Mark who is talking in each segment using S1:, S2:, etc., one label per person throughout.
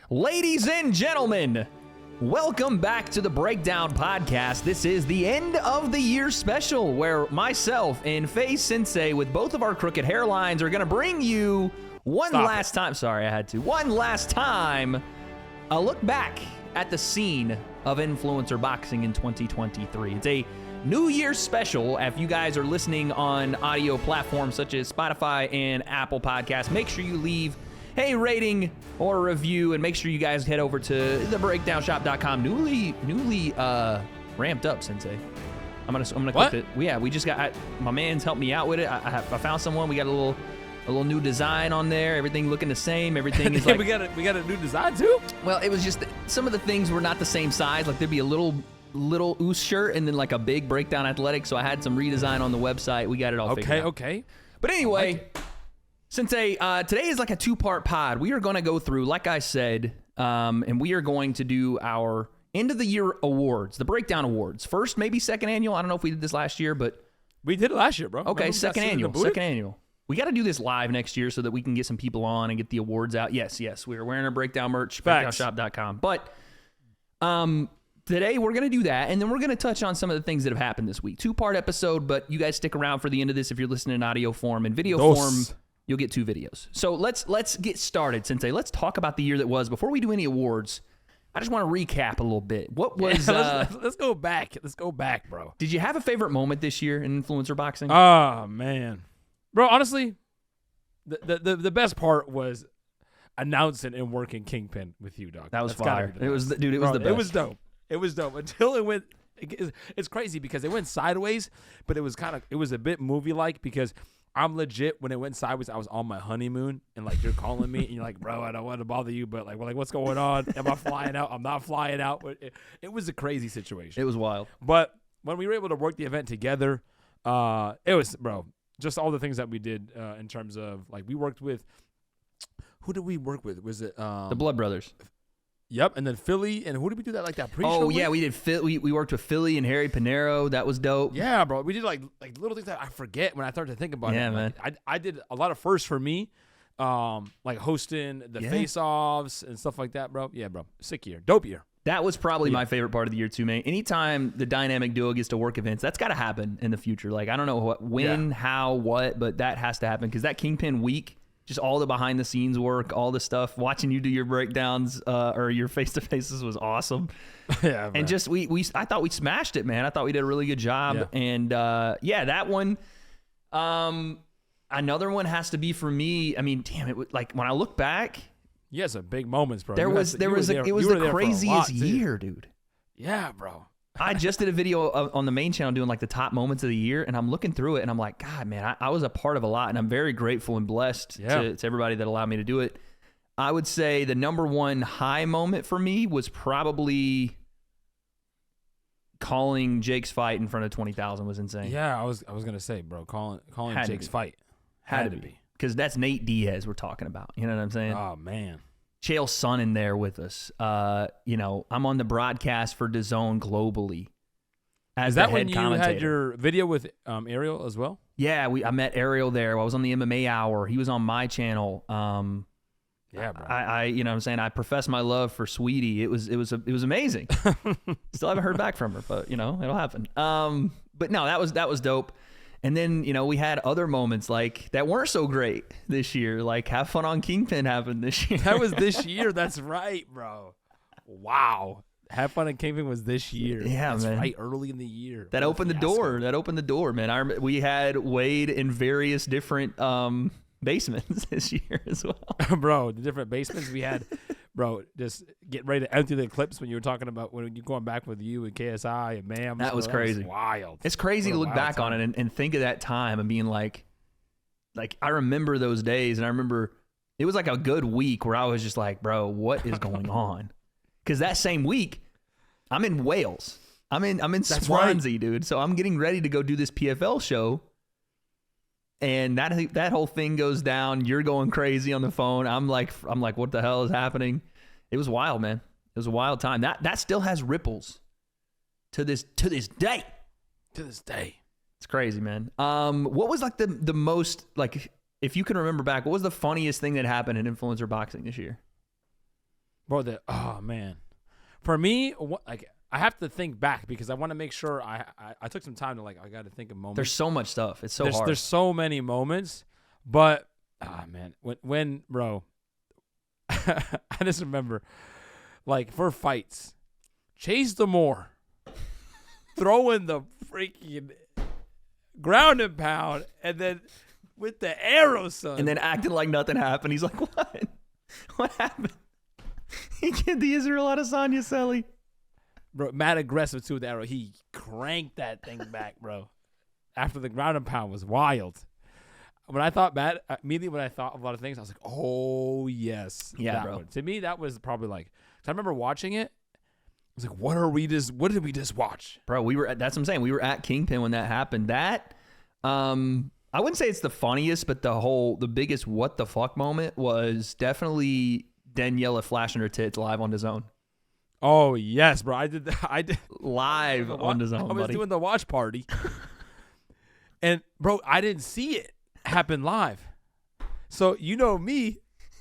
S1: Ladies and gentlemen, welcome back to the Breakdown Podcast. This is the end of the year special where myself and Faye Sensei with both of our crooked hairlines are going to bring you one last time a look back at the scene of influencer boxing in 2023. It's a New Year's special. If you guys are listening on audio platforms such as Spotify and Apple Podcasts, make sure you leave a rating or a review, and make sure you guys head over to thebreakdownshop.com. Newly ramped up, Sensei. I'm gonna click it. Yeah, we just got my man's helped me out with it. I found someone. We got a little new design on there. Everything looking the same. Everything is like
S2: we got a new design too.
S1: Well, it was just some of the things were not the same size. Like there'd be a little Oos shirt and then like a big Breakdown Athletic. So I had some redesign on the website. We got it all figured out.
S2: Okay.
S1: But anyway, Sensei, today is like a two-part pod. We are going to go through, like I said, and we are going to do our end-of-the-year awards, the Breakdown Awards. First, maybe second annual. I don't know if we did this last year, but...
S2: We did it last year, bro.
S1: Okay, second annual. We got to do this live next year so that we can get some people on and get the awards out. Yes. We're wearing our Breakdown merch, breakdownshop.com. But today we're going to do that, and then we're going to touch on some of the things that have happened this week. Two-part episode, but you guys stick around for the end of this if you're listening in audio form. In video form... You'll get two videos. So let's get started, Sensei. Let's talk about the year that was. Before we do any awards, I just want to recap a little bit. What was...
S2: let's go back. Let's go back, bro.
S1: Did you have a favorite moment this year in influencer boxing?
S2: Oh, man. Bro, honestly, the best part was announcing and working Kingpin with you, dog.
S1: That was fire. It was the best.
S2: It was dope. It was dope until it went... It's crazy because it went sideways, but it was a bit movie-like because... I'm legit. When it went sideways, I was on my honeymoon, and like you're calling me, and you're like, "Bro, I don't want to bother you, but like, what's going on? Am I flying out? I'm not flying out." It was a crazy situation.
S1: It was wild.
S2: But when we were able to work the event together, it was, bro, just all the things that we did in terms of like we worked with. Who did we work with? Was it
S1: the Blood Brothers?
S2: Yep, and then Philly, and who did we do that pre-show?
S1: Oh yeah, we did. We worked with Philly and Harry Panero. That was dope.
S2: Yeah, bro, we did like little things that I forget when I start to think about it.
S1: Yeah, man.
S2: Like, I did a lot of firsts for me, like hosting the face-offs and stuff like that, bro. Yeah, bro, sick year, dope year.
S1: That was probably my favorite part of the year too, man. Anytime the dynamic duo gets to work events, that's got to happen in the future. Like I don't know when, how, what, but that has to happen because that Kingpin week. Just all the behind the scenes work, all the stuff. Watching you do your breakdowns or your face to faces was awesome.
S2: Yeah, man.
S1: And just I thought we smashed it, man. I thought we did a really good job. Yeah. And that one. Another one has to be for me. I mean, damn it! Like when I look back,
S2: yeah, some big moments, bro.
S1: It was the craziest year, dude.
S2: Yeah, bro.
S1: I just did a video on the main channel doing like the top moments of the year, and I'm looking through it, and I'm like, God, man, I was a part of a lot, and I'm very grateful and blessed to everybody that allowed me to do it. I would say the number one high moment for me was probably calling Jake's fight in front of 20,000 was insane.
S2: Yeah, I was gonna say, bro, calling Jake's fight
S1: had to be because that's Nate Diaz we're talking about. You know what I'm saying?
S2: Oh man.
S1: Chael Sonnen there with us. I'm on the broadcast for DAZN globally as the head commentator.
S2: Is that when you had your video with Ariel as well?
S1: Yeah, I met Ariel there. I was on the MMA Hour. He was on my channel.
S2: Yeah, bro.
S1: I you know what I'm saying? I professed my love for Sweetie. It was amazing. Still haven't heard back from her, but it'll happen. But no, that was dope. And then, we had other moments like that weren't so great this year. Like Have Fun on Kingpin happened this year.
S2: That was this year. That's right, bro. Wow. Have Fun on Kingpin was this year.
S1: Yeah,
S2: that's
S1: man.
S2: Right, early in the year.
S1: That opened the door. That opened the door, man. We had Wade in various different basements this year as well.
S2: Bro, the different basements we had. Bro, just get ready to empty the clips when you were talking about when you're going back with you and KSI and Ma'am.
S1: That was crazy.
S2: That was wild.
S1: It's crazy to look back on it and think of that time and being like I remember those days, and I remember it was like a good week where I was just like, bro, what is going on? Because that same week, I'm in Wales. I'm in Swansea, right, dude. So I'm getting ready to go do this PFL show. And that whole thing goes down. You're going crazy on the phone. I'm like, what the hell is happening? It was wild, man. It was a wild time. That still has ripples to this day.
S2: To this day.
S1: It's crazy, man. What was like the most, like, if you can remember back, what was the funniest thing that happened in influencer boxing this year?
S2: Bro, oh man, for me, like I have to think back because I want to make sure I took some time to like I got to think of moments.
S1: There's so much stuff. It's so hard.
S2: There's so many moments, but man, when bro, I just remember like for fights, Chase Demore throwing the freaking ground and pound, and then with the arrow, son,
S1: and then acting like nothing happened. He's like, what? What happened? He get the Israel Adesanya Selly.
S2: Bro, mad aggressive too with the arrow. He cranked that thing back, bro. After the ground and pound was wild. When I thought immediately when I thought of a lot of things, I was like, oh yes.
S1: Yeah,
S2: that
S1: bro.
S2: one. To me, that was probably like, cause I remember watching it. I was like, what did we just watch?
S1: Bro, that's what I'm saying. We were at Kingpin when that happened. That, I wouldn't say it's the funniest, but the biggest what the fuck moment was definitely Daniela flashing her tits live on DAZN.
S2: Oh yes, bro. I did
S1: live on DAZN,
S2: I was doing the watch party. And bro, I didn't see it happen live. So you know me,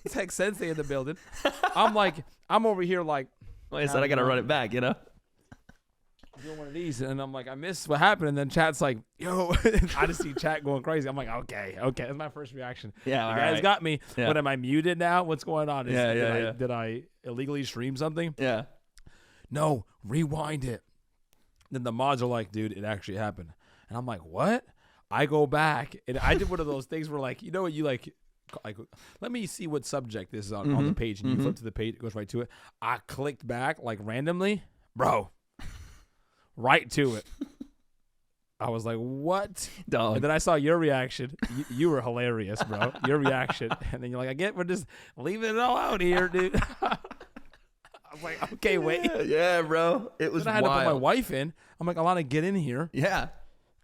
S2: Tech Sensei in the building. I'm over here like,
S1: I said I gotta run it back, you know?
S2: Doing one of these, and I'm like, I missed what happened, and then chat's like, yo, I just see chat going crazy. I'm like, okay, that's my first reaction.
S1: Yeah,
S2: you guys got me.
S1: Yeah.
S2: What, am I muted now? What's going on?
S1: Yeah.
S2: Did I illegally stream something?
S1: Yeah.
S2: No, rewind it. Then the mods are like, dude, it actually happened. And I'm like, what? I go back, and I did one of those things where, like, you know what, you like, let me see what subject this is on the page, and you flip to the page, it goes right to it. I clicked back, like, randomly. Bro. Right to it. I was like, what?
S1: Dog.
S2: And then I saw your reaction. You were hilarious, bro. Your reaction. And then you're like, we're just leaving it all out here, dude. I was like, okay, wait.
S1: Yeah, bro. It was
S2: Then I had
S1: wild.
S2: to put my wife in. I'm like, Alana, get in here.
S1: Yeah.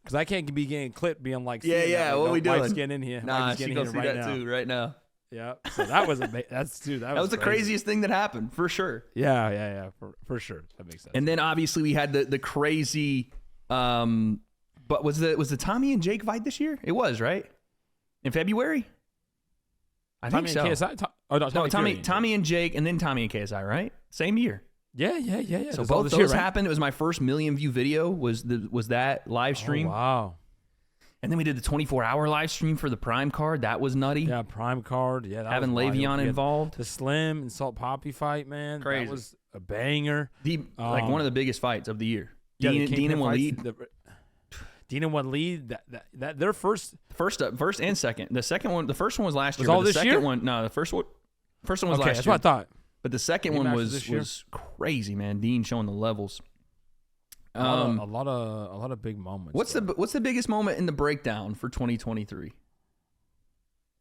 S2: Because I can't be getting clipped being like,
S1: Yeah, what
S2: like,
S1: we doing?
S2: Wife's getting in here.
S1: Nah,
S2: Wife's
S1: she
S2: getting
S1: go
S2: in
S1: see
S2: here
S1: that
S2: right now.
S1: too right now.
S2: Yeah. So that was that was
S1: the
S2: crazy.
S1: craziest thing that happened, for sure.
S2: Yeah, for sure. That makes sense.
S1: And then obviously we had the crazy but was the Tommy and Jake fight this year? It was, right? In February? I think so.
S2: And KSI?
S1: Tommy and Jake, and then Tommy and KSI, right? Same year.
S2: Yeah.
S1: So both those happened. It was my first million view video was that live stream.
S2: Oh, wow.
S1: And then we did the 24-hour live stream for the Prime card. That was nutty.
S2: Yeah, Prime card. Yeah, that
S1: having
S2: was wild.
S1: Le'Veon involved.
S2: The Slim and Salt Poppy fight, man.
S1: Crazy.
S2: That was a banger.
S1: Like one of the biggest fights of the year.
S2: Yeah,
S1: Dean and Waleed.
S2: Dean and Waleed. That their first
S1: and second. The first one was last year.
S2: Was all
S1: but the
S2: this
S1: second
S2: year?
S1: one, no, the first one was last
S2: that's
S1: year.
S2: what I thought.
S1: But the second one was crazy, man. Dean showing the levels.
S2: A lot of big moments.
S1: What's the biggest moment in the breakdown for 2023?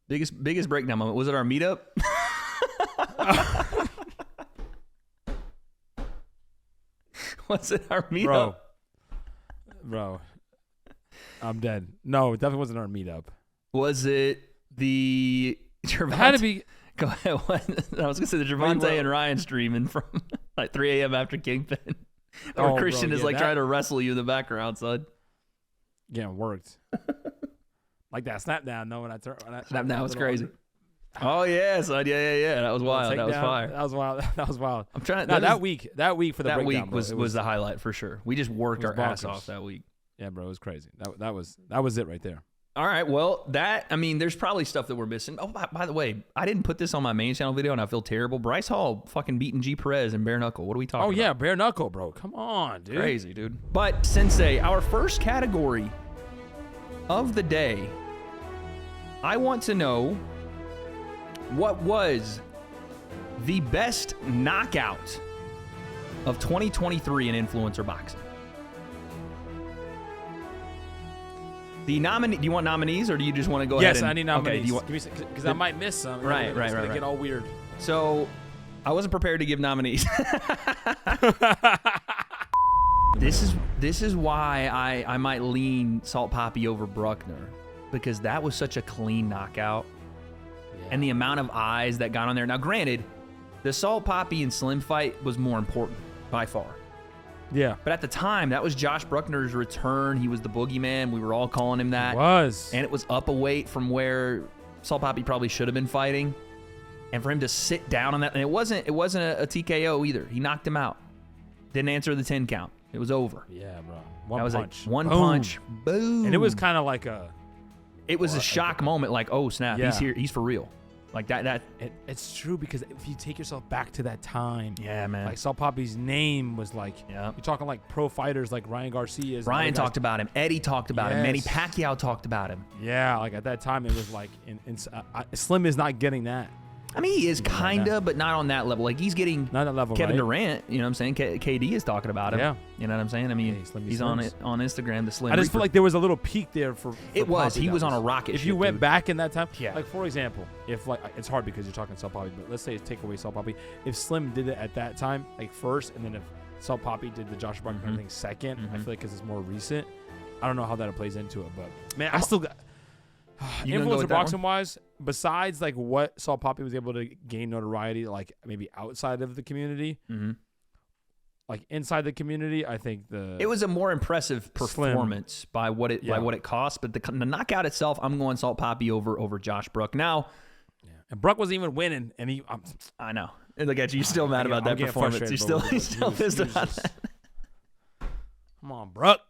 S1: Biggest breakdown moment. Was it our meetup? Was it our meetup?
S2: Bro, I'm dead. No, it definitely wasn't our meetup.
S1: Was it the Gervonta?
S2: It had to be.
S1: Go ahead. I was gonna say the Gervonta and Ryan streaming from like 3 a.m. after Kingpin. Or Christian is trying to wrestle you in the background, son.
S2: Yeah, it worked. Like that snap down, no, when I
S1: snap down was crazy. Oh yeah, son. Yeah. That was wild. That was fire.
S2: That was wild.
S1: I'm trying.
S2: That week for the
S1: that
S2: breakdown,
S1: week was the highlight for sure. We just worked our ass off that week.
S2: Yeah, bro, it was crazy. That was it right there.
S1: All right, well, there's probably stuff that we're missing. Oh, by the way, I didn't put this on my main channel video, and I feel terrible. Bryce Hall fucking beating G. Perez and bare knuckle. What are we talking about?
S2: Oh, yeah, bare knuckle, bro. Come on, dude.
S1: Crazy, dude. But, Sensei, our first category of the day, I want to know what was the best knockout of 2023 in influencer boxing. The nominee. Do you want nominees, or do you just want to go ahead?
S2: Yes, I need nominees.
S1: Okay,
S2: because I might miss some.
S1: Right.
S2: It's gonna get all weird.
S1: So, I wasn't prepared to give nominees. This is why I might lean Salt Poppy over Bruckner, because that was such a clean knockout, and the amount of eyes that got on there. Now, granted, the Salt Poppy and Slim fight was more important by far.
S2: Yeah.
S1: But at the time, that was Josh Bruckner's return. He was the boogeyman. We were all calling him that.
S2: It was.
S1: And it was up a weight from where Salt Poppy probably should have been fighting. And for him to sit down on that, and it wasn't a TKO either. He knocked him out. Didn't answer the 10 count. It was over.
S2: Yeah, bro.
S1: That was
S2: Punch.
S1: one
S2: Boom.
S1: punch. Boom.
S2: And it was kind of like a...
S1: It was a shock moment, like, oh, snap,
S2: Yeah.
S1: he's here. He's for real. Like that.
S2: It's true, because if you take yourself back to that time,
S1: Yeah, man.
S2: like Salt Papi's name was like,
S1: Yeah.
S2: you're talking like pro fighters like Ryan Garcia.
S1: Ryan talked about him. Eddie talked about him. Manny
S2: Yes.
S1: Pacquiao talked about him.
S2: Yeah, like at that time it was like, Slim is not getting that.
S1: I mean, he is
S2: Even like
S1: kind
S2: that.
S1: of, but not on that level. Like, he's getting
S2: Not that level,
S1: Kevin
S2: right?
S1: Durant, you know what I'm saying? KD is talking about him.
S2: Yeah.
S1: You know what I'm saying? I mean,
S2: Hey, Slimmy
S1: he's on
S2: Slims.
S1: it on Instagram, the Slim
S2: I just
S1: Reaper.
S2: feel like there was a little peak there for
S1: It was.
S2: Papi
S1: He
S2: that
S1: was on a rocket
S2: If
S1: ship,
S2: you went
S1: dude.
S2: back in that time,
S1: Yeah.
S2: like for example, if like it's hard because you're talking Salt Papi, but let's say it's take away Salt Papi. If Slim did it at that time, like first, and then if Salt Papi did the Josh Barton
S1: Mhm.
S2: thing 2nd, I
S1: Mhm.
S2: feel like because it's more recent. I don't know how that plays into it, but man, I still got
S1: You gonna go
S2: influencer
S1: with that one?
S2: boxing wise. Besides like what Salt Papi was able to gain notoriety, like maybe outside of the community,
S1: Mhm.
S2: like inside the community, I think
S1: It was a more impressive performance by what it cost, but the knockout itself, I'm going Salt Papi over Josh Brook. Now,
S2: and Bruck wasn't even winning, and he.
S1: I know. And look at you, you're still mad about
S2: I'm
S1: that
S2: getting
S1: performance.
S2: frustrated,
S1: You're
S2: bro.
S1: still
S2: He was
S1: pissed about
S2: just-
S1: that.
S2: Come on, Bruck.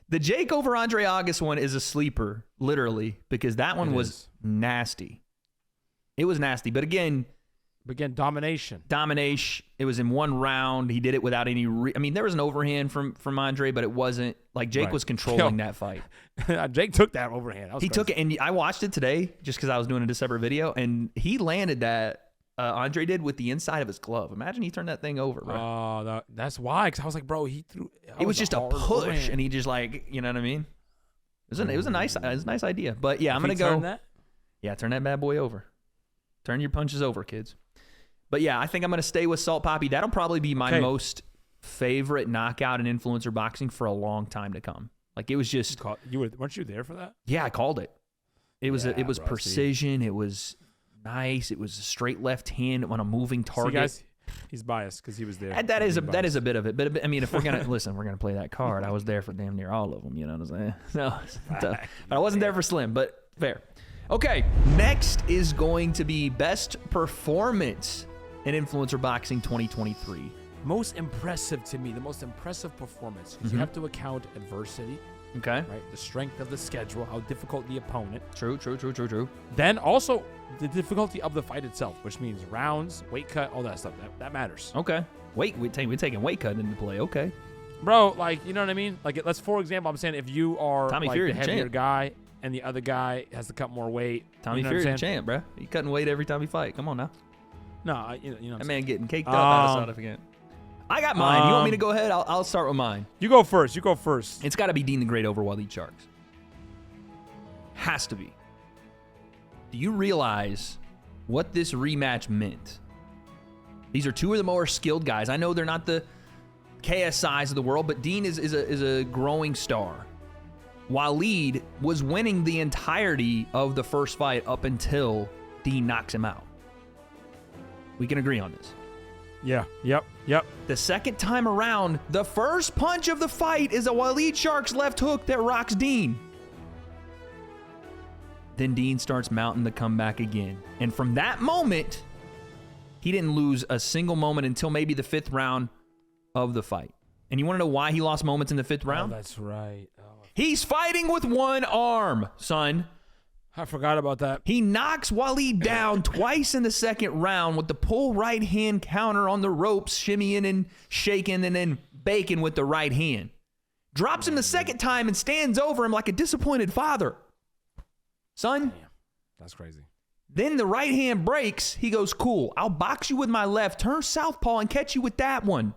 S1: The Jake over Andre August one is a sleeper, literally, because that one
S2: It
S1: was
S2: is.
S1: nasty. It was nasty. But again,
S2: Domination.
S1: it was in one round. He did it without any I mean, there was an overhand from Andre, but it wasn't like Jake
S2: Right.
S1: was controlling
S2: Yo.
S1: that fight.
S2: Jake took that overhand. That was
S1: He
S2: crazy.
S1: took it, and I watched it today just because I was doing a separate video, and he landed that Andre did with the inside of his glove. Imagine he turned that thing over, bro.
S2: Oh, that's why. Because I was like, bro, he threw.
S1: It was just a
S2: hard
S1: push,
S2: overhand.
S1: and he just like, you know what I mean? It was a nice idea. But yeah, I'm
S2: If
S1: gonna
S2: he
S1: go.
S2: turned that?
S1: Yeah, turn that bad boy over. Turn your punches over, kids. But yeah, I think I'm gonna stay with Salt Papi. That'll probably be my
S2: Okay.
S1: most favorite knockout in influencer boxing for a long time to come. Like, it was just,
S2: Weren't you there for that?
S1: yeah, I called it. It was
S2: Yeah,
S1: it was
S2: bro, see.
S1: precision. It was nice. It was a straight left hand on a moving target.
S2: See, guys, he's biased because he was there.
S1: And that is
S2: He's
S1: a
S2: biased.
S1: bit of it. But I mean, if we're gonna listen, we're gonna play that card. I was there for damn near all of them. You know what I'm saying? No, but I wasn't there for Slim. But fair. Okay, next is going to be best performance in influencer boxing 2023.
S2: most impressive to me. The most impressive performance because
S1: Mm-hmm.
S2: you have to account adversity,
S1: Okay.
S2: right? The strength of the schedule, how difficult the opponent.
S1: True.
S2: Then also the difficulty of the fight itself, which means rounds, weight cut, all that stuff. That matters.
S1: Okay. We're taking weight cut into play. Okay.
S2: Bro, like, you know what I mean? Like, let's, for example, I'm saying if you are
S1: Tommy
S2: like
S1: Fury,
S2: the
S1: the
S2: heavier
S1: champ.
S2: guy and the other guy has to cut more weight.
S1: Tommy
S2: you know
S1: Fury's
S2: what
S1: the
S2: I'm saying?
S1: champ, bro. He cutting weight every time he fight. Come on now.
S2: No, you know what I'm
S1: That
S2: saying?
S1: man getting caked up out of South Africa. I got mine. You want me to go ahead? I'll start with mine.
S2: You go first.
S1: It's got to be Dean the Great over Waleed Sharks. Has to be. Do you realize what this rematch meant? These are two of the more skilled guys. I know they're not the KSIs of the world, but Dean is a growing star. Waleed was winning the entirety of the first fight up until Dean knocks him out. We can agree on this.
S2: Yeah. Yep.
S1: The second time around, the first punch of the fight is a Waleed Shark's left hook that rocks Dean. Then Dean starts mounting the comeback again. And from that moment, he didn't lose a single moment until maybe the fifth round of the fight. And you want to know why he lost moments in the fifth round?
S2: Oh, that's right. Oh,
S1: He's fighting with one arm, son.
S2: I forgot about that.
S1: He knocks Waleed down twice in the second round with the pull right hand counter on the ropes, shimmying and shaking and then baking with the right hand. Drops him the second time and stands over him like a disappointed father. Son,
S2: Damn. That's crazy.
S1: then the right hand breaks. He goes, cool, I'll box you with my left, turn southpaw and catch you with that one.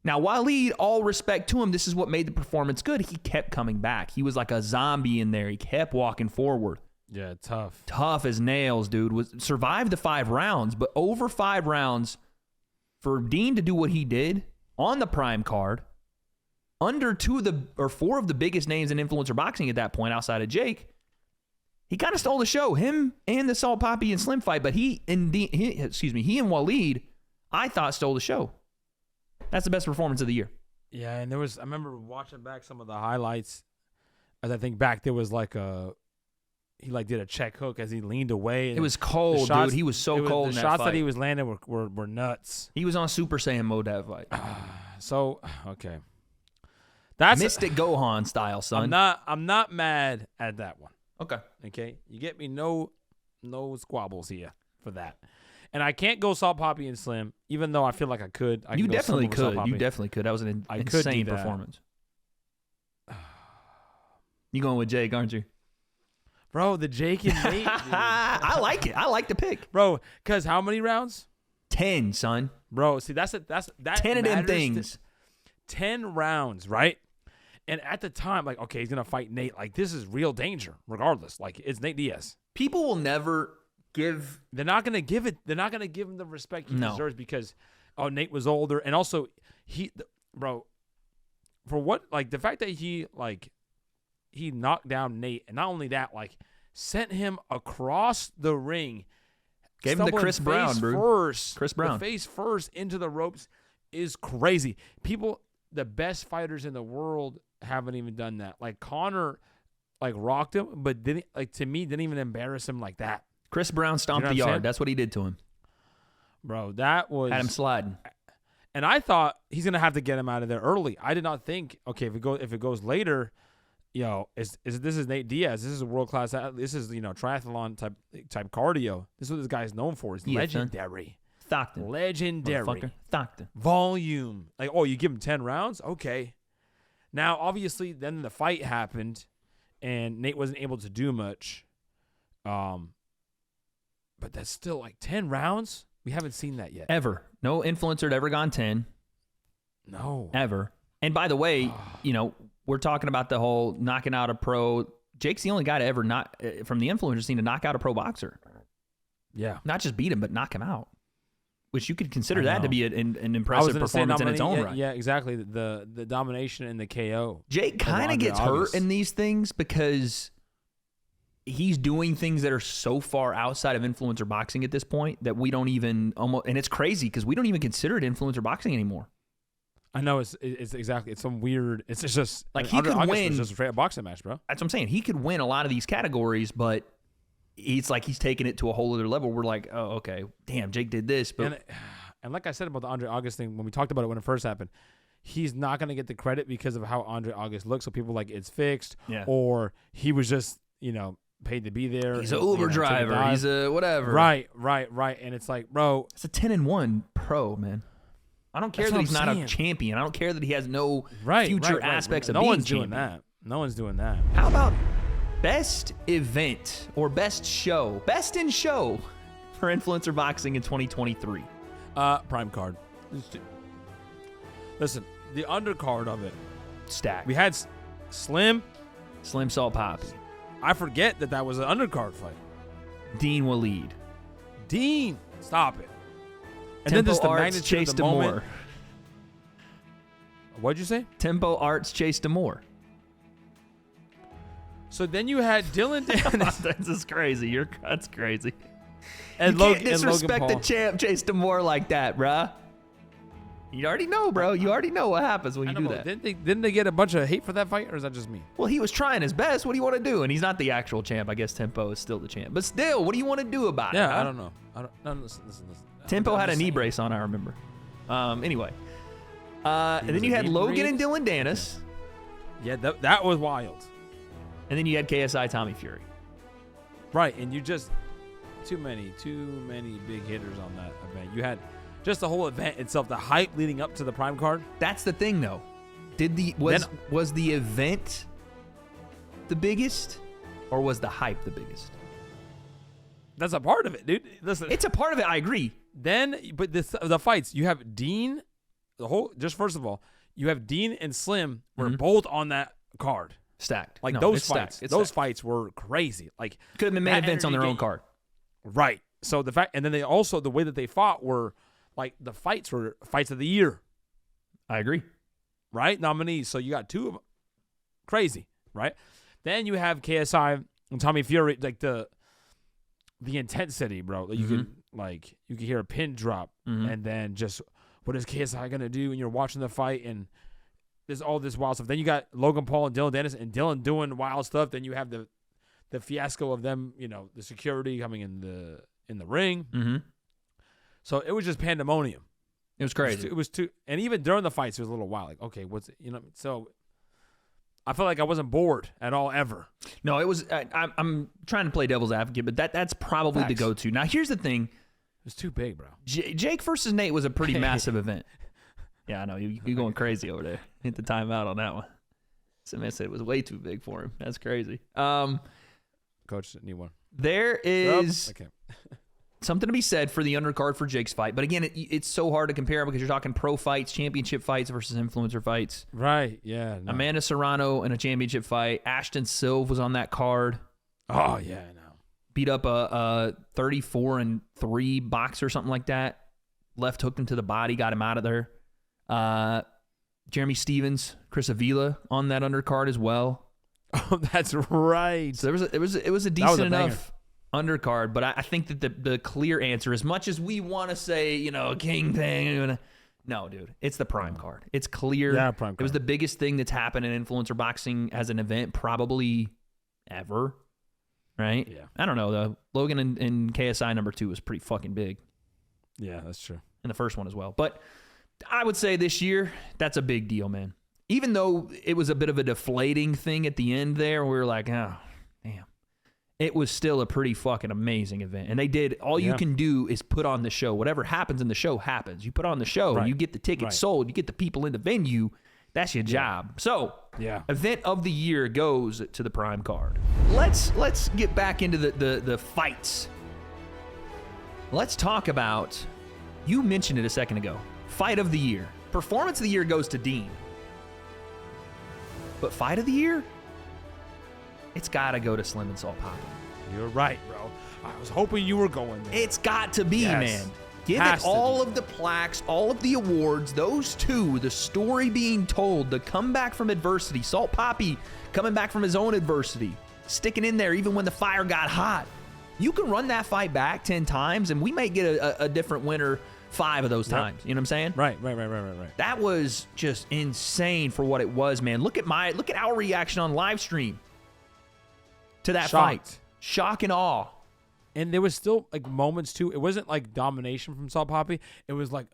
S1: Now, Waleed, all respect to him, this is what made the performance good. He kept coming back. He was like a zombie in there. He kept walking forward.
S2: Yeah, tough.
S1: Tough as nails, dude. Survived the 5 rounds, but over 5 rounds, for Dean to do what he did on the prime card, under 4 of the biggest names in influencer boxing at that point outside of Jake, he kind of stole the show. Him and the Salt Papi and Slim fight, but he and Waleed, I thought, stole the show. That's the best performance of the year.
S2: Yeah, and I remember watching back some of the highlights. As I think back, there was like a he like did a check hook as he leaned away. And
S1: It was cold,
S2: shots-
S1: dude. He was so cold in
S2: The
S1: that
S2: shots
S1: fight.
S2: that he was landing were nuts.
S1: He was on Super Saiyan mode that fight.
S2: So okay, that's
S1: Mystic Gohan style, son.
S2: I'm not mad at that one.
S1: Okay.
S2: Okay, you get me no squabbles here for that. And I can't go Salt Poppy and Slim, even though I feel like I could. I
S1: You
S2: can go Slim
S1: definitely
S2: over Salt
S1: could.
S2: Poppy.
S1: You definitely could. That was an
S2: I could do
S1: insane
S2: that.
S1: performance. You going with Jake, aren't you?
S2: Bro, the Jake and Nate, dude.
S1: I like it. I like the pick.
S2: Bro, because how many rounds?
S1: 10, son.
S2: Bro, see, that
S1: 10 of them
S2: matters
S1: things.
S2: 10 rounds, right? And at the time, like, okay, he's gonna fight Nate. Like, this is real danger, regardless. Like, it's Nate Diaz.
S1: People will never give.
S2: They're not gonna give it. They're not gonna give him the respect he deserves because, Nate was older, and also bro, for what, like, the fact that he knocked down Nate, and not only that, like, sent him across the ring.
S1: Gave him the
S2: stumbling
S1: Chris Brown,
S2: face
S1: bro.
S2: First,
S1: Chris Brown.
S2: The face first into the ropes is crazy. People, the best fighters in the world haven't even done that. Like, Conor, like, rocked him, but didn't, like, to me, didn't even embarrass him like that.
S1: Chris Brown stomped
S2: You know
S1: the
S2: what I'm
S1: yard.
S2: saying?
S1: That's what he did to him.
S2: Bro, that was...
S1: Had him sliding.
S2: And I thought he's going to have to get him out of there early. I did not think, okay, if it goes later... this is Nate Diaz. This is a world class. This is triathlon type cardio. This is what this guy is known for. He's legendary.
S1: Stockton.
S2: Legendary.
S1: Motherfucker. Stockton.
S2: Volume. Like, you give him 10 rounds? Okay. Now, obviously, then the fight happened, and Nate wasn't able to do much. But that's still like 10 rounds. We haven't seen that yet.
S1: Ever. No influencer had ever gone 10.
S2: No.
S1: Ever. And by the way, we're talking about the whole knocking out a pro. Jake's the only guy to ever from the influencer scene to knock out a pro boxer.
S2: Yeah.
S1: Not just beat him, but knock him out. Which you could consider
S2: I
S1: that to
S2: know.
S1: be an impressive performance in its own right.
S2: Yeah, exactly. The domination and the KO.
S1: Jake kind of
S2: Andre
S1: gets
S2: August.
S1: hurt in these things because he's doing things that are so far outside of influencer boxing at this point that we don't even and it's crazy because we don't even consider it influencer boxing anymore.
S2: I know it's exactly. It's some weird. It's just
S1: Like, he
S2: Andre
S1: could
S2: August
S1: win.
S2: was just a straight boxing match, bro.
S1: That's what I'm saying. He could win a lot of these categories, but it's like he's taking it to a whole other level. We're like, oh, okay, damn, Jake did this, but
S2: And like I said about the Andre August thing when we talked about it when it first happened, he's not going to get the credit because of how Andre August looks. So people like it's fixed, or he was just paid to be there.
S1: he's an Uber driver. He's a whatever.
S2: Right. And it's like, bro,
S1: It's a 10-1 pro, man. I don't care
S2: That's
S1: that
S2: what
S1: he's
S2: I'm
S1: not
S2: saying.
S1: a champion. I don't care that he has no
S2: right,
S1: future
S2: right.
S1: aspects of
S2: no
S1: being
S2: one's
S1: champion.
S2: doing that. No one's doing that.
S1: How about best event or best show, best in show for influencer boxing in 2023?
S2: Prime card. Listen, the undercard of it.
S1: Stacked.
S2: We had Slim.
S1: Slim Salt Poppy.
S2: I forget that was an undercard fight.
S1: Dean Waleed.
S2: Dean, stop it. And
S1: Tempo
S2: then just the
S1: Arts
S2: magnitude
S1: Chase
S2: of the moment.
S1: Demore.
S2: What'd you say?
S1: Tempo Arts Chase Demore.
S2: So then you had Dylan Dennis
S1: This is crazy. That's crazy.
S2: and
S1: You
S2: Logan
S1: can't disrespect
S2: Paul.
S1: the champ Chase Demore like that, bruh. You already know, bro. You already know what happens when
S2: I
S1: you
S2: don't
S1: do
S2: know,
S1: that.
S2: Didn't they get a bunch of hate for that fight, or is that just me?
S1: Well, he was trying his best. What do you want to do? And he's not the actual champ. I guess Tempo is still the champ. But still, what do you want to do about it?
S2: Yeah,
S1: huh?
S2: I don't know. No, listen.
S1: Tempo
S2: I'm
S1: had a
S2: just
S1: knee
S2: saying.
S1: brace on, I remember. Anyway. And then
S2: was
S1: you
S2: a
S1: had
S2: knee
S1: Logan
S2: brace?
S1: and Dylan Dennis.
S2: Yeah, that was wild.
S1: And then you had KSI Tommy Fury.
S2: Right, and you just too many big hitters on that event. You had just the whole event itself, the hype leading up to the prime card.
S1: That's the thing, though. Was the event the biggest, or was the hype the biggest?
S2: That's a part of it, dude. Listen,
S1: It's a part of it. I agree.
S2: but the fights, you have Dean, first of all, you have Dean and Slim were both on that card.
S1: Stacked.
S2: Like
S1: No,
S2: those
S1: it's
S2: fights,
S1: stacked. It's
S2: those
S1: stacked.
S2: fights were crazy. Like
S1: Could have been main
S2: that
S1: events on their
S2: energy
S1: own card.
S2: right. So the fact, and then they also the way that they fought were like the fights were fights of the year,
S1: I agree.
S2: right? Nominees. So you got two of them. Crazy, right? Then you have KSI and Tommy Fury, like the intensity, bro. Like you could hear a pin drop, and then just what is KSI gonna do? And you're watching the fight, and there's all this wild stuff. Then you got Logan Paul and Dylan Dennis, and Dylan doing wild stuff. Then you have the the fiasco of them, the security coming in the ring.
S1: Mm-hmm.
S2: So it was just pandemonium.
S1: It was crazy.
S2: It was too, and even during the fights, it was a little wild. Like, okay, what's it? So I felt like I wasn't bored at all ever.
S1: No, it was. I'm trying to play devil's advocate, but that's probably the go-to. Now, here's the thing.
S2: It was too big, bro.
S1: Jake versus Nate was a pretty massive event. Yeah, I know. You're going crazy over there. Hit the timeout on that one. Somebody said it was way too big for him. That's crazy.
S2: Coach, need one.
S1: There is
S2: Okay.
S1: something to be said for the undercard for Jake's fight. But again, it's so hard to compare because you're talking pro fights, championship fights versus influencer fights.
S2: Right, yeah. No.
S1: Amanda Serrano in a championship fight. Ashton Silva was on that card.
S2: Oh, yeah, I know.
S1: Beat up a 34-3 boxer or something like that. Left hooked him to the body, got him out of there. Jeremy Stevens, Chris Avila on that undercard as well.
S2: Oh, that's right.
S1: So it was a decent enough undercard, but I think that the clear answer, as much as we want to say, King thing, no, dude, it's the Prime card. It's clear.
S2: Yeah, Prime card.
S1: It was the biggest thing that's happened in influencer boxing as an event probably ever, right?
S2: Yeah.
S1: I don't know though. Logan in KSI number 2 was pretty fucking big.
S2: Yeah, that's true.
S1: And the first one as well, but I would say this year that's a big deal, man. Even though it was a bit of a deflating thing at the end there, we were like, oh, damn. It was still a pretty fucking amazing event. And they did, all you can do is put on the show. Whatever happens in the show happens. You put on the show,
S2: Right.
S1: you get the tickets sold, you get the people in the venue. That's your job. So, event of the year goes to the Prime card. Let's get back into the fights. Let's talk about, you mentioned it a second ago, fight of the year. Performance of the year goes to Dean. But fight of the year, it's got to go to Slim and Salt Papa.
S2: You're right, bro. I was hoping you were going there.
S1: It's got to be, man. Give
S2: Has
S1: it
S2: to
S1: all
S2: be.
S1: of the plaques, all of the awards, those two, the story being told, the comeback from adversity, Salt Papi coming back from his own adversity, sticking in there even when the fire got hot. You can run that fight back 10 times, and we may get a different winner 5 of those times. You know what I'm saying?
S2: Right.
S1: That was just insane for what it was, man. Look at our reaction on live stream to that fight. Shock and awe.
S2: And there was still like moments too. It wasn't like domination from Salt Papi. It was like,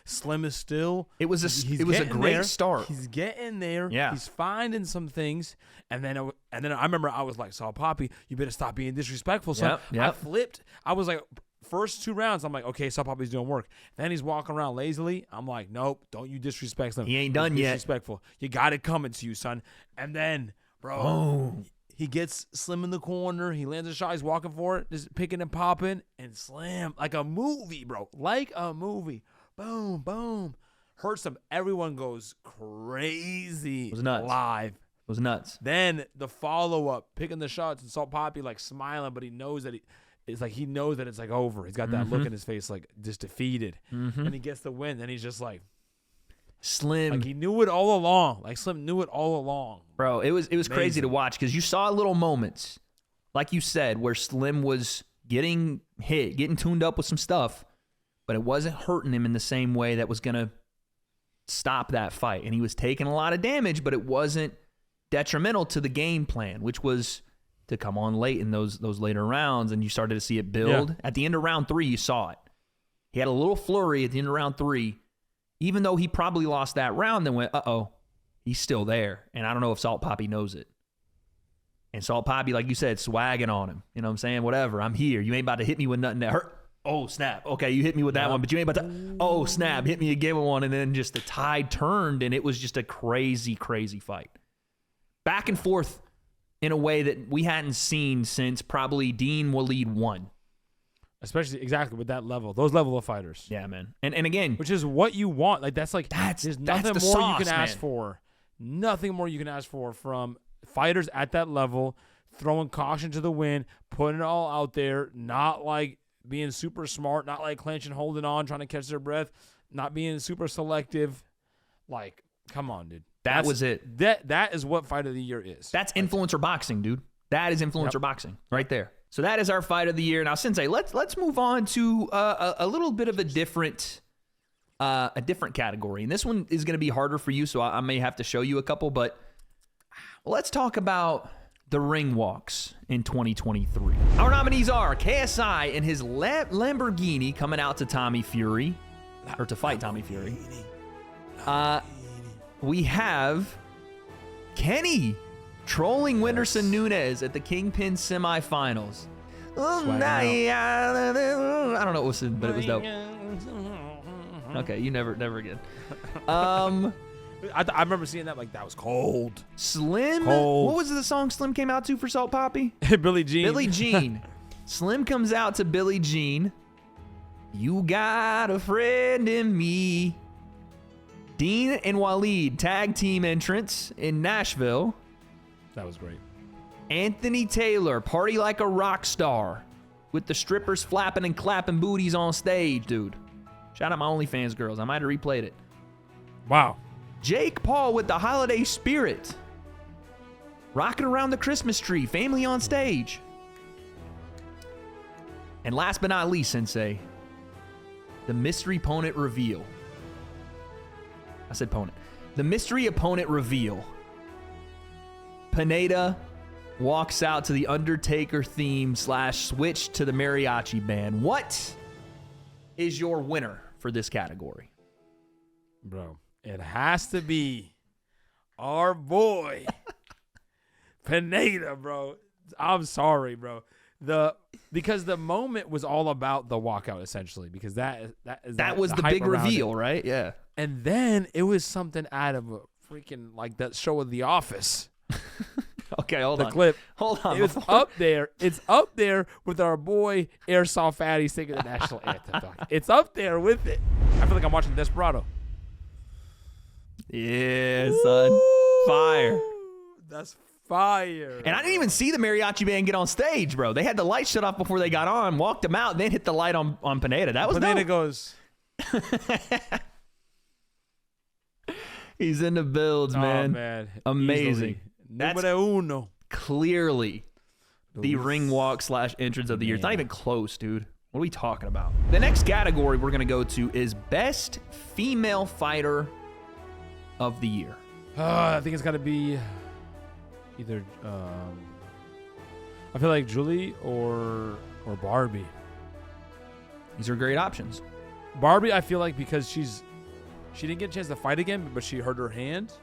S2: Slim is still.
S1: It was a great start.
S2: He's getting there.
S1: Yeah.
S2: He's finding some things. And then I remember I was like, Salt Papi, you better stop being disrespectful, son.
S1: Yep.
S2: I flipped. I was like, first 2 rounds, I'm like, okay, Salt Papi's doing work. Then he's walking around lazily. I'm like, nope, don't you disrespect Slim.
S1: He ain't done yet.
S2: Disrespectful. You got it coming to you, son. And then, bro.
S1: Oh.
S2: He gets Slim in the corner. He lands a shot. He's walking for it, just picking and popping. And Slim, like a movie, bro. Like a movie. Boom, boom. Hurts him. Everyone goes crazy.
S1: It was nuts.
S2: Live.
S1: It was nuts.
S2: Then the follow-up, picking the shots, and Salt Papi like smiling, but he knows that he knows that it's like over. He's got that look in his face, like just defeated. And he gets the win. Then he's just like,
S1: Slim.
S2: like he knew it all along. Like Slim knew it all along.
S1: Bro, it was crazy
S2: Amazing.
S1: to watch because you saw little moments, like you said, where Slim was getting hit, getting tuned up with some stuff, but it wasn't hurting him in the same way that was going to stop that fight. And he was taking a lot of damage, but it wasn't detrimental to the game plan, which was to come on late in those later rounds, and you started to see it build.
S2: Yeah.
S1: At the end of round 3, you saw it. He had a little flurry at the end of round 3, even though he probably lost that round, then went, uh-oh, he's still there. And I don't know if Salt Papi knows it. And Salt Papi, like you said, swagging on him. You know what I'm saying? Whatever, I'm here. You ain't about to hit me with nothing that hurt. Oh, snap. Okay, you hit me with that one, but you ain't about to, oh, snap, hit me again with one. And then just the tide turned, and it was just a crazy, crazy fight. Back and forth in a way that we hadn't seen since probably Dean Waleed 1.
S2: Especially exactly with that level, those level of fighters.
S1: Yeah, man. And again,
S2: Which is what you want. Like there's nothing
S1: the
S2: more
S1: sauce,
S2: you can ask
S1: man.
S2: for. Nothing more you can ask for from fighters at that level, throwing caution to the wind, putting it all out there, not like being super smart, not like clenching, holding on, trying to catch their breath, not being super selective. Like, come on, dude.
S1: that was it.
S2: That is what fight of the year is.
S1: That's influencer boxing, dude. That is influencer boxing right there. So that is our fight of the year. Now, Sensei, let's move on to a little bit of a different category, and this one is going to be harder for you, so I may have to show you a couple. But let's talk about the ring walks in 2023. Our nominees are KSI in his Lamborghini coming out to Tommy Fury, or to fight Tommy Fury. We have Kenny trolling Whindersson Nunes at the Kingpin semifinals. I don't know what was it, but it was dope. Okay, you never again.
S2: I remember seeing that, like, that was cold.
S1: Slim?
S2: Cold.
S1: What was the song Slim came out to for Salt Poppy?
S2: Billie Jean.
S1: Billie Jean. Slim comes out to Billie Jean. You got a friend in me. Dean and Waleed tag team entrance in Nashville.
S2: That was great.
S1: Anthony Taylor, party like a rock star with the strippers flapping and clapping booties on stage, dude. Shout out my OnlyFans girls. I might have replayed it.
S2: Wow.
S1: Jake Paul with the holiday spirit. Rocking around the Christmas tree. Family on stage. And last but not least, Sensei, the mystery opponent reveal. I said opponent. The mystery opponent reveal. Pineda walks out to the Undertaker theme / switch to the mariachi band. What is your winner for this category?
S2: Bro, it has to be our boy Pineda, bro. I'm sorry, bro. Because the moment was all about the walkout, essentially, because that
S1: was the big reveal, right? Yeah.
S2: And then it was something out of a freaking, like, that show of The Office.
S1: Okay, hold on.
S2: The clip.
S1: Hold on.
S2: It's up there. It's up there with our boy Airsoft Fatty singing the national anthem. Dog. It's up there with it. I feel like I'm watching Desperado.
S1: Yeah, son. Fire.
S2: That's fire.
S1: And I didn't even see the mariachi band get on stage, bro. They had the lights shut off before they got on, walked them out, then hit the light on Pineda. That was
S2: Pineda
S1: dope.
S2: goes.
S1: He's in the builds, man.
S2: Oh, man.
S1: Amazing. That's
S2: Numero uno.
S1: clearly the ring walk / entrance of the year. It's not even close, dude. What are we talking about? The next category we're going to go to is Best Female Fighter of the Year.
S2: I think it's got to be either I feel like Julie or Barbie.
S1: These are great options.
S2: Barbie, I feel like, because she didn't get a chance to fight again, but she hurt her hand.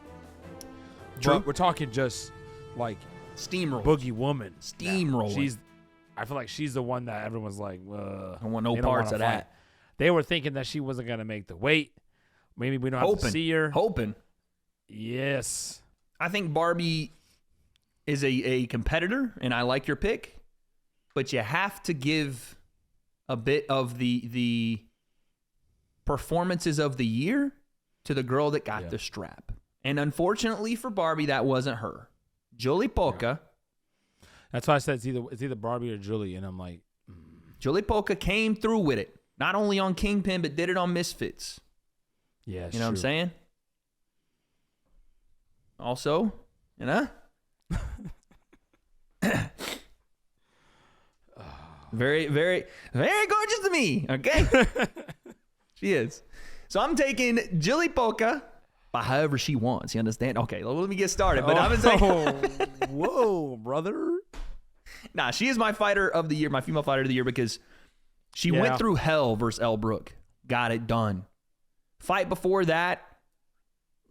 S1: True.
S2: But we're talking just like
S1: Steamroll.
S2: Boogie Woman.
S1: Steamrolling.
S2: I feel like she's the one that everyone's like,
S1: I don't want no
S2: they don't
S1: parts
S2: wanna
S1: of
S2: fight.
S1: that.
S2: They were thinking that she wasn't going to make the weight. Maybe we don't have to see her.
S1: Hoping.
S2: Yes.
S1: I think Barbie is a competitor, and I like your pick, but you have to give a bit of the performances of the year to the girl that got the strap. And unfortunately for Barbie, that wasn't her. Julie Polka.
S2: Yeah. That's why I said it's either Barbie or Julie, and I'm like,
S1: Julie Polka came through with it. Not only on Kingpin, but did it on Misfits.
S2: yeah,
S1: You know what I'm saying? Also, you know? Very, very, very gorgeous to me, okay? She is. So I'm taking Julie Polka by however she wants. You understand? Okay, well, let me get started. But I'm going to say...
S2: Whoa, brother.
S1: Nah, she is my fighter of the year, my female fighter of the year, because she went through hell versus Elle Brooke. Got it done. Fight before that,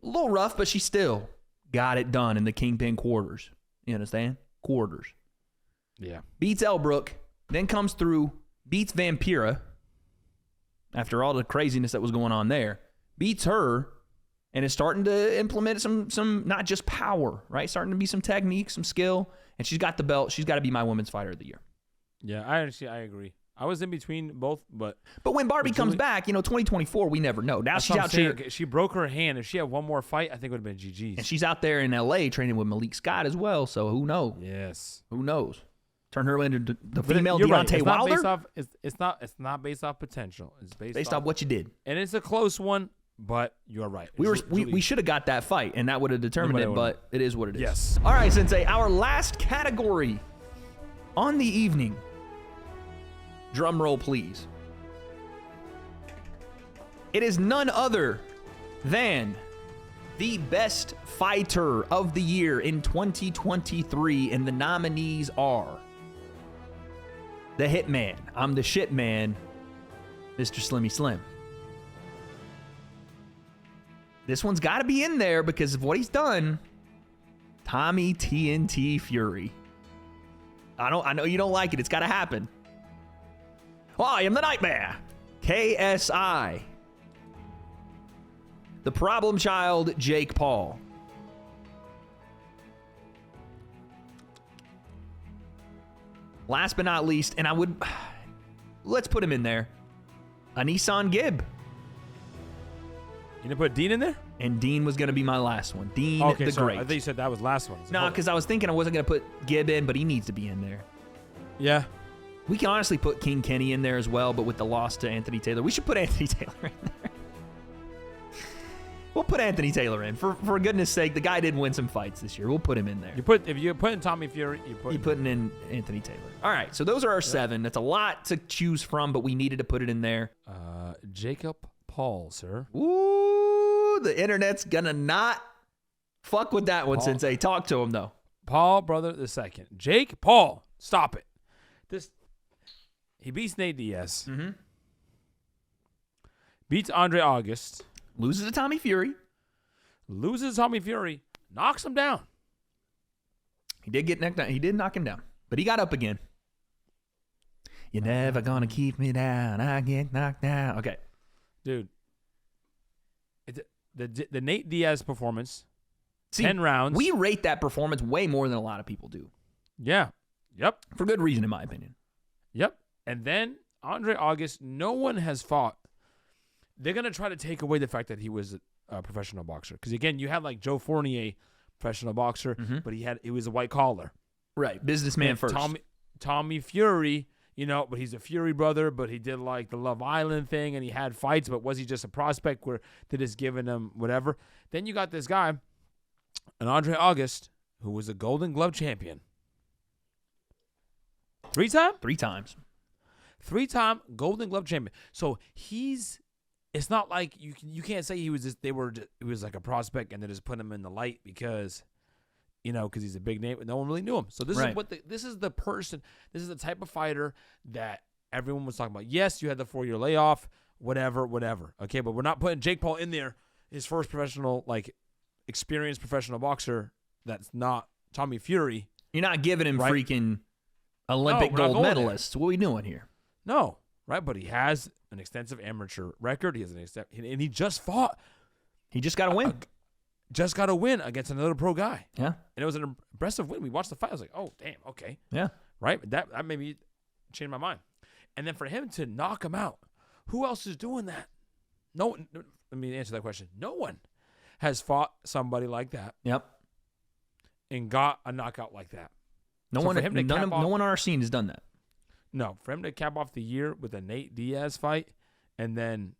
S1: a little rough, but she still got it done in the Kingpin quarters. You understand? Quarters.
S2: Yeah.
S1: Beats Elle Brooke, then comes through, beats Vampira after all the craziness that was going on there. Beats her, and is starting to implement some not just power, right? Starting to be some technique, some skill. And she's got the belt. She's got to be my women's fighter of the year.
S2: Yeah, I agree. I was in between both, but
S1: when Barbie comes back, 2024, we never know. Now she's out there.
S2: She broke her hand. If she had one more fight, I think it would have been GG's.
S1: And she's out there in LA training with Malik Scott as well. So who knows?
S2: Yes.
S1: Who knows? Turn her into the
S2: But
S1: female
S2: you're
S1: Deontay
S2: right.
S1: Wilder.
S2: It's not based off potential. It's
S1: Based off what you did.
S2: And it's a close one, but you're right.
S1: We should have got that fight, and that would have determined it, but it is what it is.
S2: Yes.
S1: All right, Sensei, our last category on the evening. Drum roll, please. It is none other than the best fighter of the year in 2023, and the nominees are the Hitman, I'm the Shit Man, Mr. Slimmy Slim. This one's got to be in there because of what he's done. Tommy TNT Fury. I know you don't like it. It's got to happen. I am the Nightmare. KSI. The Problem Child, Jake Paul. Last but not least, and let's put him in there, a Nissan Gibb.
S2: You didn't put Dean in there?
S1: And Dean was going to be my last one. Dean the Great.
S2: I thought you said that was last one.
S1: No, because I was thinking I wasn't going to put Gibb in, but he needs to be in there.
S2: Yeah.
S1: We can honestly put King Kenny in there as well, but with the loss to Anthony Taylor, we should put Anthony Taylor in there. We'll put Anthony Taylor in. For goodness sake, the guy did win some fights this year. We'll put him in there.
S2: If you're putting Tommy Fury, you're
S1: putting in Anthony Taylor. All right, so those are our 7. That's a lot to choose from, but we needed to put it in there.
S2: Jacob Paul, sir.
S1: Ooh, the internet's gonna not fuck with that one, Sensei. Talk to him though.
S2: Paul, brother, the second. Jake Paul, stop it. He beats Nate Diaz.
S1: Mm-hmm.
S2: Beats Andre August.
S1: Loses to Tommy Fury.
S2: Loses Tommy Fury. Knocks him down.
S1: He did get knocked down. He did knock him down, but he got up again. You're never gonna keep me down. I get knocked down. Okay,
S2: dude. The Nate Diaz performance.
S1: See,
S2: 10 rounds.
S1: We rate that performance way more than a lot of people do.
S2: Yeah. Yep.
S1: For good reason, in my opinion.
S2: Yep. And then Andre August. No one has fought. They're going to try to take away the fact that he was a professional boxer. Because, again, you had like Joe Fournier, professional boxer, but he was a white collar.
S1: Right. Businessman
S2: and
S1: first.
S2: Tommy Fury, but he's a Fury brother, but he did like the Love Island thing and he had fights, but was he just a prospect where they're just giving him whatever? Then you got this guy, an Andre August, who was a Golden Glove champion. 3-time?
S1: 3 times.
S2: 3-time Golden Glove champion. So it's not like you can't say he was like a prospect and they just put him in the light because he's a big name and no one really knew him. So this is the person, this is the type of fighter that everyone was talking about. Yes, you had the 4-year layoff, whatever. Okay, but we're not putting Jake Paul in there, his first professional, experienced professional boxer that's not Tommy Fury.
S1: You're not giving him freaking Olympic gold medalists. What are we doing here?
S2: No, right? But he has an extensive amateur record. He has and he just fought.
S1: He just got to win.
S2: Just got to win against another pro guy.
S1: Yeah.
S2: And it was an impressive win. We watched the fight. I was like, oh, damn, okay.
S1: Yeah.
S2: Right? That made me change my mind. And then for him to knock him out, who else is doing that? No. Let me answer that question. No one has fought somebody like that.
S1: Yep.
S2: And got a knockout like that.
S1: No one on our scene has done that.
S2: No, for him to cap off the year with a Nate Diaz fight, and then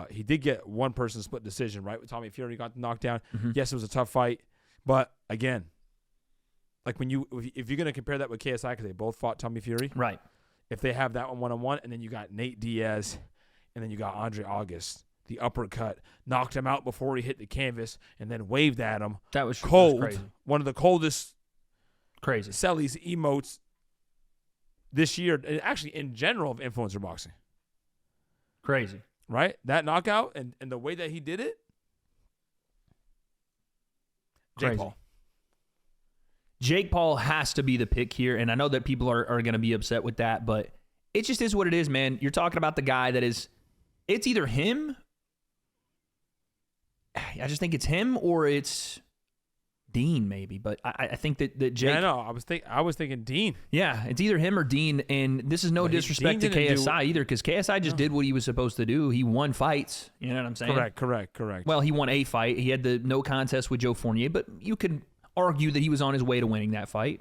S2: he did get one person split decision, right? With Tommy Fury got knocked down.
S1: Mm-hmm.
S2: Yes, it was a tough fight, but again, like if you're gonna compare that with KSI, because they both fought Tommy Fury,
S1: right?
S2: If they have that one, and then you got Nate Diaz, and then you got Andre August, the uppercut knocked him out before he hit the canvas, and then waved at him.
S1: That was
S2: cold.
S1: That was crazy.
S2: One of the coldest,
S1: crazy
S2: Selly's emotes this year, actually in general of influencer boxing.
S1: Crazy.
S2: Right? That knockout and the way that he did it. Jake Paul.
S1: Jake Paul has to be the pick here, and I know that people are going to be upset with that, but it just is what it is, man. You're talking about the guy that is, it's either him, I just think it's him, or it's Dean maybe, but I think that Jake.
S2: Yeah, I know. I was thinking Dean.
S1: Yeah, it's either him or Dean, and this is no disrespect to KSI either, because KSI just did what he was supposed to do. He won fights. You know what I'm saying?
S2: Correct.
S1: Well, he won a fight. He had the no contest with Joe Fournier, but you could argue that he was on his way to winning that fight.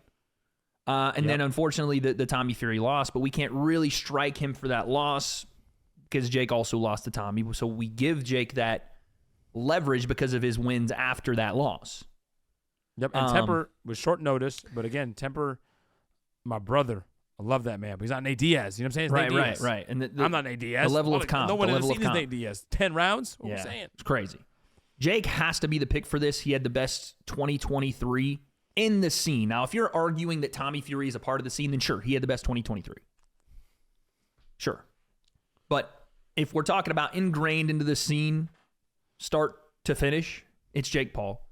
S1: And then unfortunately the Tommy Fury loss, but we can't really strike him for that loss because Jake also lost to Tommy. So we give Jake that leverage because of his wins after that loss.
S2: Yep, and Temper was short notice, but again, Temper, my brother, I love that man, but he's not Nate Diaz. You know what I'm saying? It's Nate Diaz.
S1: Right. And
S2: I'm not Nate Diaz.
S1: The level of comp.
S2: No one
S1: has
S2: ever seen his Nate Diaz. 10 rounds? What are we saying?
S1: It's crazy. Jake has to be the pick for this. He had the best 2023 in the scene. Now, if you're arguing that Tommy Fury is a part of the scene, then sure, he had the best 2023. Sure. But if we're talking about ingrained into the scene, start to finish, it's Jake Paul.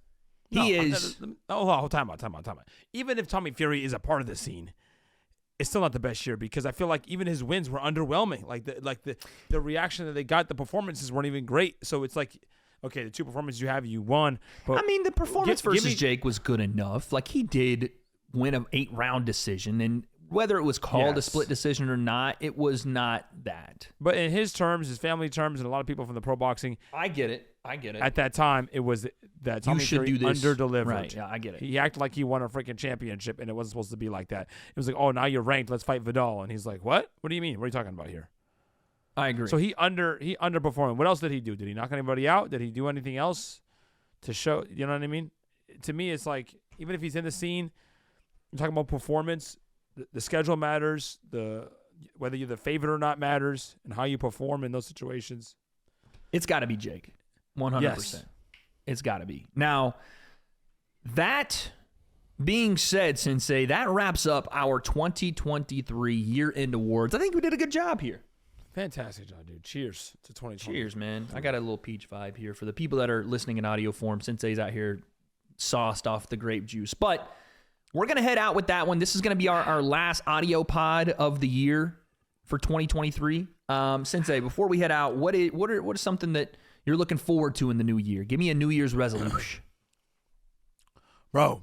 S1: He is.
S2: Time out. Even if Tommy Fury is a part of the scene, it's still not the best year because I feel like even his wins were underwhelming. Like the reaction that they got, the performances weren't even great. So it's like, okay, the 2 performances you have, you won. But
S1: I mean, the performance versus Jake was good enough. Like, he did win an 8-round decision, and whether it was called a split decision or not, it was not that.
S2: But in his terms, his family terms, and a lot of people from the pro boxing,
S1: I get it. At
S2: that time, it was that Tommy Fury under-delivered.
S1: Right, yeah, I get it.
S2: He acted like he won a freaking championship, and it wasn't supposed to be like that. It was like, oh, now you're ranked. Let's fight Vidal. And he's like, what? What do you mean? What are you talking about here?
S1: I agree.
S2: So he underperformed. What else did he do? Did he knock anybody out? Did he do anything else to show? You know what I mean? To me, it's like, even if he's in the scene, you're talking about performance. The schedule matters. Whether you're the favorite or not matters, and how you perform in those situations.
S1: It's got to be Jake. 100%.
S2: Yes.
S1: It's got to be. Now, that being said, Sensei, that wraps up our 2023 year-end awards. I think we did a good job here.
S2: Fantastic job, dude. Cheers to 2020.
S1: Cheers, man. I got a little peach vibe here. For the people that are listening in audio form, Sensei's out here sauced off the grape juice. But we're going to head out with that one. This is going to be our last audio pod of the year for 2023. Sensei, before we head out, what is something that you're looking forward to in the new year? Give me a New Year's resolution.
S2: Bro,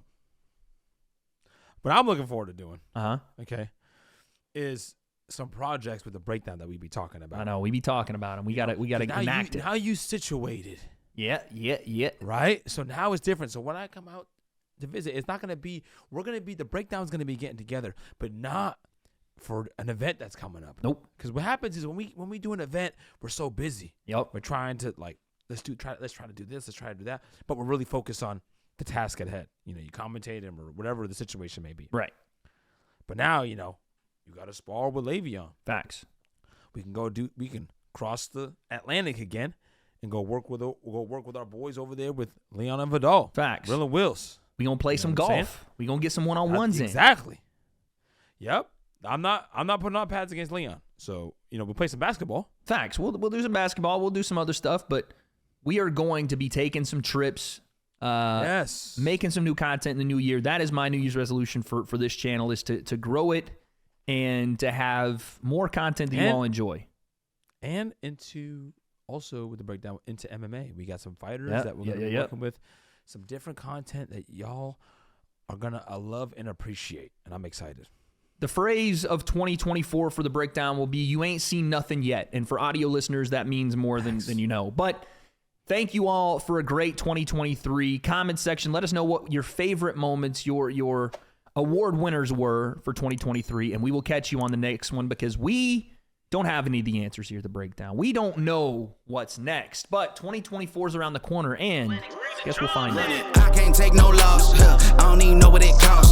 S2: what I'm looking forward to doing, okay, is some projects with the breakdown that we be talking about.
S1: I know, we be talking about them. We gotta enact it.
S2: Now you situated.
S1: Yeah.
S2: Right? So now it's different. So when I come out to visit, it's not going to be, the breakdown's going to be getting together, but not for an event that's coming up.
S1: Nope.
S2: Because what happens is when we do an event, we're so busy.
S1: Yep.
S2: We're trying to let's try to do this, let's try to do that, but we're really focused on the task at hand. You commentate him or whatever the situation may be.
S1: Right.
S2: But now, you got to spar with Le'Veon.
S1: Facts.
S2: We can cross the Atlantic again and go work with our boys over there with Leon and Vidal.
S1: Facts.
S2: Real and Wills.
S1: We gonna play some golf. We gonna get some one-on-ones in.
S2: Exactly. Yep. I'm not putting on pads against Leon. So, we'll play some basketball.
S1: Facts. We'll do some basketball. We'll do some other stuff, but we are going to be taking some trips.
S2: Yes.
S1: Making some new content in the new year. That is my New Year's resolution for this channel, is to grow it and to have more content that you all enjoy.
S2: And also with the breakdown into MMA. We got some fighters that we're going to be working with. Some different content that y'all are going to love and appreciate. And I'm excited.
S1: The phrase of 2024 for the breakdown will be, you ain't seen nothing yet. And for audio listeners, that means more than you know. But thank you all for a great 2023. Comment section, let us know what your favorite moments, your award winners were for 2023. And we will catch you on the next one, because we don't have any of the answers here at the breakdown. We don't know what's next. But 2024 is around the corner, and guess we'll find out.
S3: I can't take no loss. I don't even know what it costs.